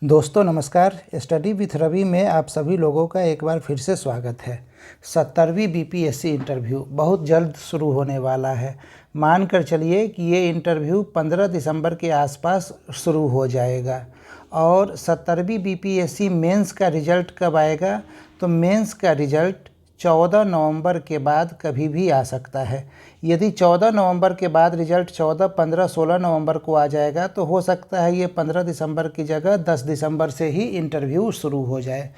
दोस्तों नमस्कार। Study with Ravi में आप सभी लोगों का एक बार फिर से स्वागत है। 70वीं बीपीएससी इंटरव्यू बहुत जल्द शुरू होने वाला है। मानकर चलिए कि ये इंटरव्यू 15 दिसंबर के आसपास शुरू हो जाएगा। और 70वीं बीपीएससी मेंस का रिज़ल्ट कब आएगा? तो मेंस का रिज़ल्ट 14 नवंबर के बाद कभी भी आ सकता है। यदि 14 नवंबर के बाद रिज़ल्ट 14, 15, 16 नवंबर को आ जाएगा तो हो सकता है ये 15 दिसंबर की जगह 10 दिसंबर से ही इंटरव्यू शुरू हो जाए।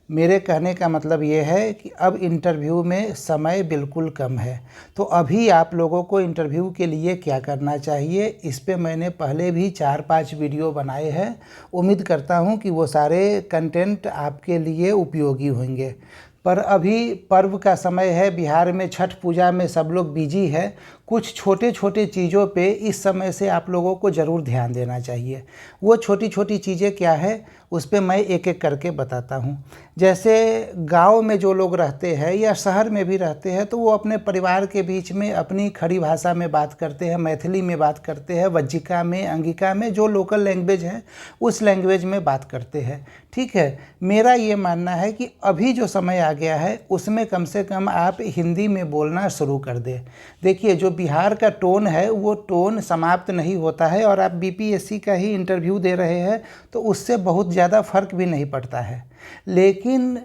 मेरे कहने का मतलब ये है कि अब इंटरव्यू में समय बिल्कुल कम है। तो अभी आप लोगों को इंटरव्यू के लिए क्या करना चाहिए, इस पे मैंने पहले भी 4-5 वीडियो बनाए हैं। उम्मीद करता हूँ कि वो सारे कंटेंट आपके लिए उपयोगी होंगे। पर अभी पर्व का समय है, बिहार में छठ पूजा में सब लोग बिजी है। कुछ छोटे छोटे चीज़ों पे इस समय से आप लोगों को ज़रूर ध्यान देना चाहिए। वो छोटी छोटी चीज़ें क्या है उस पे मैं एक एक करके बताता हूँ। जैसे गांव में जो लोग रहते हैं या शहर में भी रहते हैं तो वो अपने परिवार के बीच में अपनी खड़ी भाषा में बात करते हैं, मैथिली में बात करते हैं, वज्जिका में, अंगिका में, जो लोकल लैंग्वेज है उस लैंग्वेज में बात करते हैं। ठीक है, मेरा ये मानना है कि अभी जो समय आ गया है उसमें कम से कम आप हिंदी में बोलना शुरू कर दें। देखिए, जो बिहार का टोन है वो टोन समाप्त नहीं होता है और आप बीपीएससी का ही इंटरव्यू दे रहे हैं तो उससे बहुत ज़्यादा फर्क भी नहीं पड़ता है। लेकिन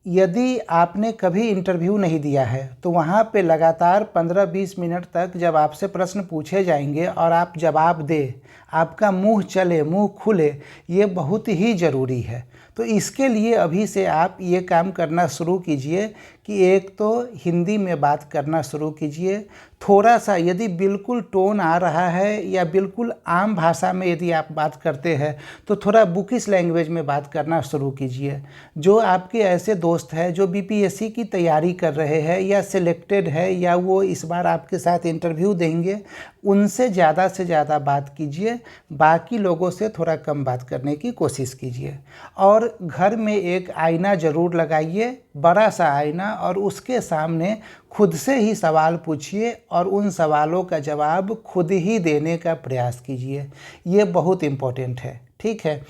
यदि आपने कभी इंटरव्यू नहीं दिया है तो वहाँ पे लगातार 15-20 मिनट तक जब आपसे प्रश्न पूछे जाएंगे और आप जवाब दें, आपका मुंह चले, मुंह खुले, ये बहुत ही ज़रूरी है। तो इसके लिए अभी से आप ये काम करना शुरू कीजिए कि एक तो हिंदी में बात करना शुरू कीजिए। थोड़ा सा यदि बिल्कुल टोन आ रहा है या बिल्कुल आम भाषा में यदि आप बात करते हैं तो थोड़ा बुकिश लैंग्वेज में बात करना शुरू कीजिए। जो आपके ऐसे दोस्त हैं जो बीपीएससी की तैयारी कर रहे हैं या सिलेक्टेड है या वो इस बार आपके साथ इंटरव्यू देंगे, उनसे ज़्यादा से ज़्यादा बात कीजिए। बाकी लोगों से थोड़ा कम बात करने की कोशिश कीजिए। और घर में एक आईना ज़रूर लगाइए, बड़ा सा आईना, और उसके सामने खुद से ही सवाल पूछिए और उन सवालों का जवाब खुद ही देने का प्रयास कीजिए। ये बहुत इम्पोर्टेंट है। ठीक है,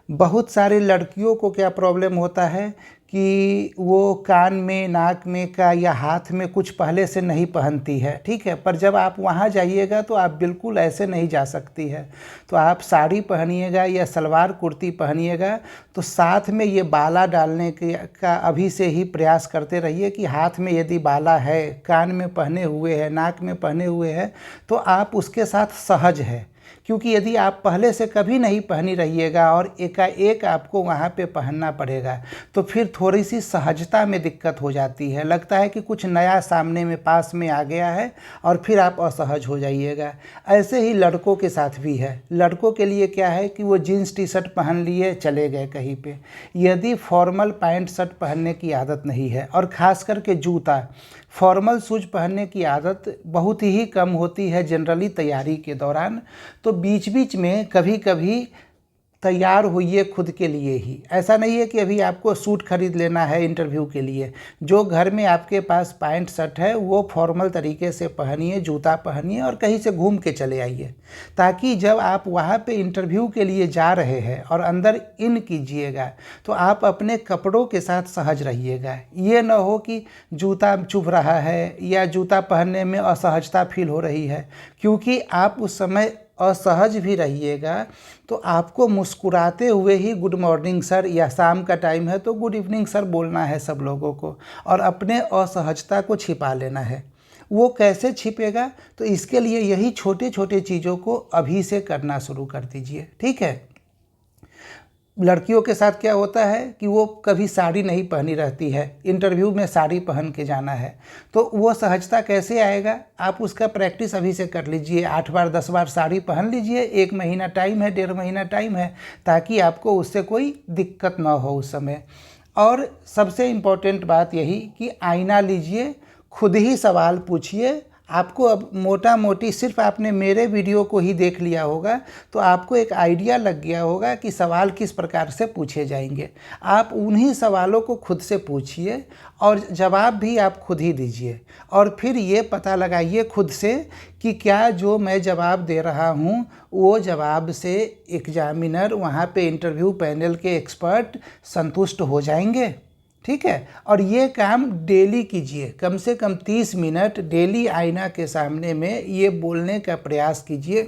बहुत सारी लड़कियों को क्या प्रॉब्लम होता है कि वो कान में, नाक में का या हाथ में कुछ पहले से नहीं पहनती है। ठीक है, पर जब आप वहाँ जाइएगा तो आप बिल्कुल ऐसे नहीं जा सकती है। तो आप साड़ी पहनिएगा या सलवार कुर्ती पहनिएगा तो साथ में ये बाला डालने का अभी से ही प्रयास करते रहिए कि हाथ में यदि बाला है, कान में पहने हुए है, नाक में पहने हुए है तो आप उसके साथ सहज है। क्योंकि यदि आप पहले से कभी नहीं पहनी रहिएगा और एकाएक आपको वहाँ पे पहनना पड़ेगा तो फिर थोड़ी सी सहजता में दिक्कत हो जाती है। लगता है कि कुछ नया सामने में पास में आ गया है और फिर आप असहज हो जाइएगा। ऐसे ही लड़कों के साथ भी है। लड़कों के लिए क्या है कि वो जीन्स टी शर्ट पहन लिए चले गए कहीं पे। यदि फॉर्मल पैंट शर्ट पहनने की आदत नहीं है और ख़ास करके जूता, फॉर्मल शूज पहनने की आदत बहुत ही कम होती है जनरली तैयारी के दौरान, तो बीच बीच में कभी कभी तैयार होइए खुद के लिए ही। ऐसा नहीं है कि अभी आपको सूट खरीद लेना है इंटरव्यू के लिए। जो घर में आपके पास पैंट शर्ट है वो फॉर्मल तरीके से पहनिए, जूता पहनिए और कहीं से घूम के चले आइए, ताकि जब आप वहाँ पे इंटरव्यू के लिए जा रहे हैं और अंदर इन कीजिएगा तो आप अपने कपड़ों के साथ सहज रहिएगा। ये ना हो कि जूता चुभ रहा है या जूता पहनने में असहजता फील हो रही है, क्योंकि आप उस समय असहज भी रहिएगा तो आपको मुस्कुराते हुए ही गुड मॉर्निंग सर या शाम का टाइम है तो गुड इवनिंग सर बोलना है सब लोगों को और अपने असहजता को छिपा लेना है। वो कैसे छिपेगा? तो इसके लिए यही छोटे छोटे चीज़ों को अभी से करना शुरू कर दीजिए। ठीक है, लड़कियों के साथ क्या होता है कि वो कभी साड़ी नहीं पहनी रहती है, इंटरव्यू में साड़ी पहन के जाना है, तो वो सहजता कैसे आएगा? आप उसका प्रैक्टिस अभी से कर लीजिए। 8 बार 10 बार साड़ी पहन लीजिए। 1 महीना टाइम है, 1.5 महीना टाइम है, ताकि आपको उससे कोई दिक्कत ना हो उस समय। और सबसे इम्पोर्टेंट बात यही कि आईना लीजिए, खुद ही सवाल पूछिए, आपको अब मोटा मोटी सिर्फ आपने मेरे वीडियो को ही देख लिया होगा तो आपको एक आइडिया लग गया होगा कि सवाल किस प्रकार से पूछे जाएंगे। आप उन्हीं सवालों को खुद से पूछिए और जवाब भी आप खुद ही दीजिए, और फिर ये पता लगाइए खुद से कि क्या जो मैं जवाब दे रहा हूँ वो जवाब से एग्जामिनर, वहाँ पे इंटरव्यू पैनल के एक्सपर्ट संतुष्ट हो जाएंगे। ठीक है, और ये काम डेली कीजिए, कम से कम 30 मिनट डेली आईना के सामने में ये बोलने का प्रयास कीजिए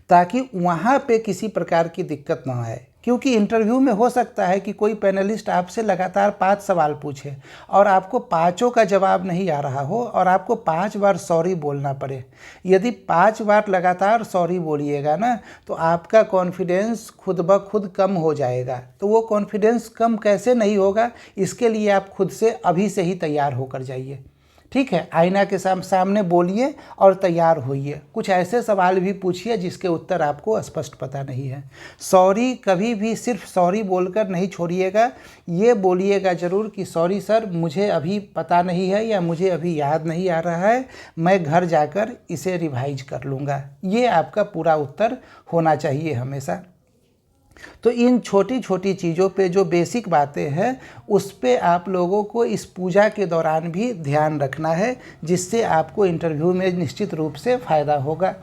ताकि वहाँ पे किसी प्रकार की दिक्कत ना आए। क्योंकि इंटरव्यू में हो सकता है कि कोई पैनलिस्ट आपसे लगातार 5 सवाल पूछे और आपको पाँचों का जवाब नहीं आ रहा हो और आपको 5 बार सॉरी बोलना पड़े। यदि 5 बार लगातार सॉरी बोलिएगा ना तो आपका कॉन्फिडेंस खुद ब खुद कम हो जाएगा। तो वो कॉन्फिडेंस कम कैसे नहीं होगा, इसके लिए आप खुद से अभी से ही तैयार होकर जाइए। ठीक है, आईना के सामने बोलिए और तैयार होइए। कुछ ऐसे सवाल भी पूछिए जिसके उत्तर आपको स्पष्ट पता नहीं है। सॉरी कभी भी सिर्फ सॉरी बोलकर नहीं छोड़िएगा, ये बोलिएगा ज़रूर कि सॉरी सर, मुझे अभी पता नहीं है या मुझे अभी याद नहीं आ रहा है, मैं घर जाकर इसे रिवाइज कर लूँगा। ये आपका पूरा उत्तर होना चाहिए हमेशा। तो इन छोटी छोटी चीज़ों पे जो बेसिक बातें हैं उस पे आप लोगों को इस पूजा के दौरान भी ध्यान रखना है, जिससे आपको इंटरव्यू में निश्चित रूप से फ़ायदा होगा।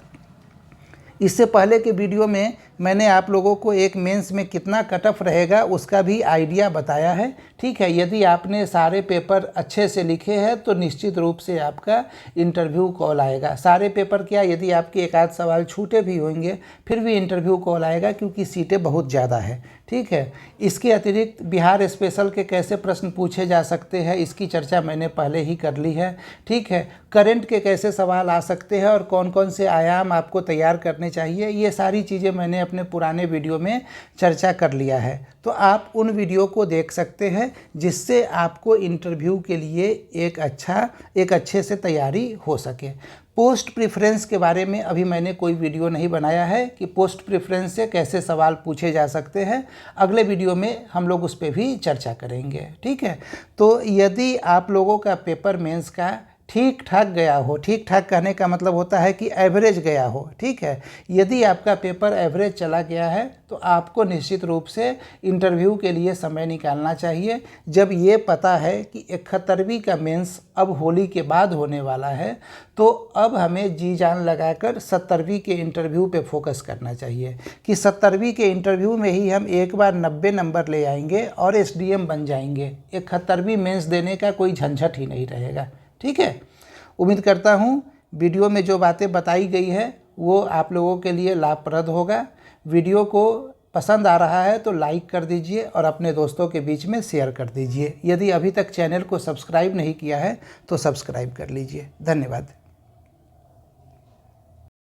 इससे पहले के वीडियो में मैंने आप लोगों को एक मेंस में कितना कट ऑफ रहेगा उसका भी आइडिया बताया है। ठीक है, यदि आपने सारे पेपर अच्छे से लिखे हैं तो निश्चित रूप से आपका इंटरव्यू कॉल आएगा। सारे पेपर क्या, यदि आपके एक आध सवाल छूटे भी होंगे फिर भी इंटरव्यू कॉल आएगा, क्योंकि सीटें बहुत ज़्यादा है। ठीक है, इसके अतिरिक्त बिहार स्पेशल के कैसे प्रश्न पूछे जा सकते हैं इसकी चर्चा मैंने पहले ही कर ली है। ठीक है, करंट के कैसे सवाल आ सकते हैं और कौन कौन से आयाम आपको तैयार करने चाहिए, ये सारी चीज़ें मैंने अपने पुराने वीडियो में चर्चा कर लिया है। तो आप उन वीडियो को देख सकते हैं जिससे आपको इंटरव्यू के लिए एक अच्छे से तैयारी हो सके। पोस्ट प्रेफरेंस के बारे में अभी मैंने कोई वीडियो नहीं बनाया है कि पोस्ट प्रेफरेंस से कैसे सवाल पूछे जा सकते हैं। अगले वीडियो में हम लोग उस पर भी चर्चा करेंगे। ठीक है, तो यदि आप लोगों का पेपर मेंस का ठीक ठाक गया हो, ठीक ठाक कहने का मतलब होता है कि एवरेज गया हो। ठीक है, यदि आपका पेपर एवरेज चला गया है तो आपको निश्चित रूप से इंटरव्यू के लिए समय निकालना चाहिए। जब ये पता है कि 71वीं का मेंस अब होली के बाद होने वाला है तो अब हमें जी जान लगाकर 70वीं के इंटरव्यू पे फोकस करना चाहिए कि 70वीं के इंटरव्यू में ही हम एक बार 90 नंबर ले आएंगे और एसडीएम बन जाएंगे। 71वीं मेंस देने का कोई झंझट ही नहीं रहेगा। ठीक है, उम्मीद करता हूँ वीडियो में जो बातें बताई गई है वो आप लोगों के लिए लाभप्रद होगा। वीडियो को पसंद आ रहा है तो लाइक कर दीजिए और अपने दोस्तों के बीच में शेयर कर दीजिए। यदि अभी तक चैनल को सब्सक्राइब नहीं किया है तो सब्सक्राइब कर लीजिए। धन्यवाद।